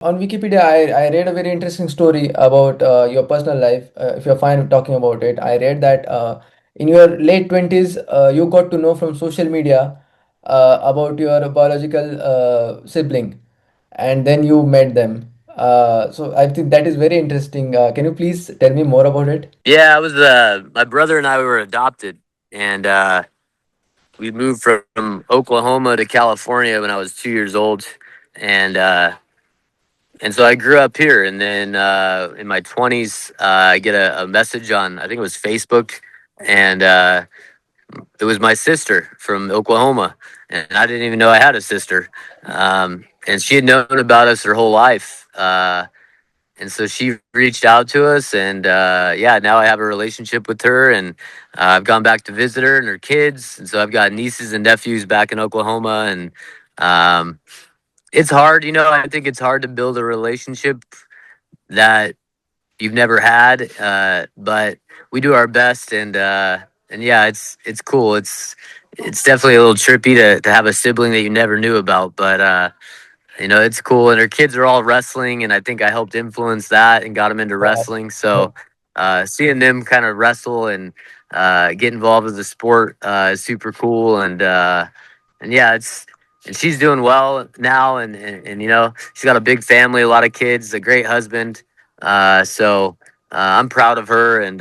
On Wikipedia, I read a very interesting story about your personal life. If you're fine talking about it, I read that in your late 20s, you got to know from social media about your biological sibling, and then you met them. So I think that is very interesting. Can you please tell me more about it? Yeah, I was my brother and I were adopted, and we moved from Oklahoma to California when I was 2 years old, and uh, and so I grew up here. And then in my 20s, I get a message on, I think it was Facebook, and it was my sister from Oklahoma, and I didn't even know I had a sister. And she had known about us her whole life. And so she reached out to us, and yeah, now I have a relationship with her, and I've gone back to visit her and her kids, and so I've got nieces and nephews back in Oklahoma, and um, it's hard, I think it's hard to build a relationship that you've never had, but we do our best, and yeah, it's cool. It's definitely a little trippy to have a sibling that you never knew about, but it's cool. And her kids are all wrestling, and I think I helped influence that and got them into Wow. wrestling. So seeing them kind of wrestle and get involved with the sport is super cool. And yeah, and she's doing well now, and she's got a big family, a lot of kids, a great husband. So I'm proud of her, and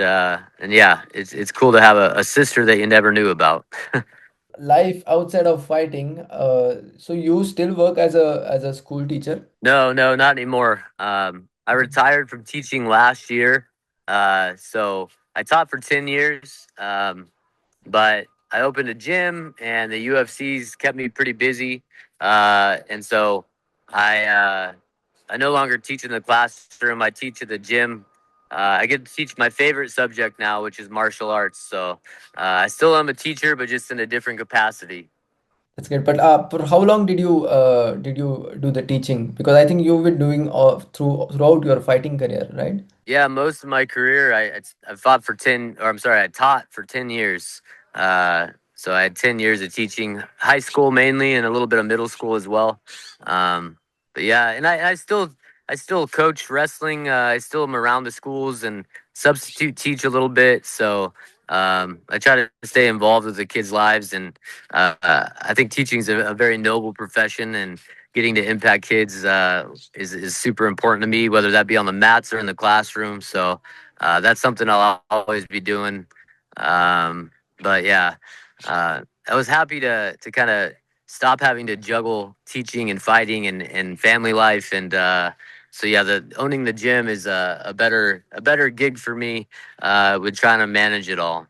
yeah, it's cool to have a sister that you never knew about. Life outside of fighting. So you still work as a school teacher? No, no, not anymore. I retired from teaching last year. So I taught for 10 years, but I opened a gym, and the UFC's kept me pretty busy. And so I, uh, I no longer teach in the classroom. I teach at the gym. I get to teach my favorite subject now, which is martial arts. So I still am a teacher, but just in a different capacity. That's great. But for how long did you do the teaching? Because I think you've been doing throughout your fighting career, right? Yeah, most of my career, I fought for 10, or I'm sorry, I taught for 10 years. So I had 10 years of teaching high school mainly, and a little bit of middle school as well. But yeah, and I still coach wrestling. I still am around the schools and substitute teach a little bit. So I try to stay involved with the kids' lives, and I think teaching is a very noble profession, and getting to impact kids is super important to me, whether that be on the mats or in the classroom. So that's something I'll always be doing. Um, but yeah, I was happy to kind of stop having to juggle teaching and fighting and family life, and so yeah, the owning the gym is a better gig for me with trying to manage it all.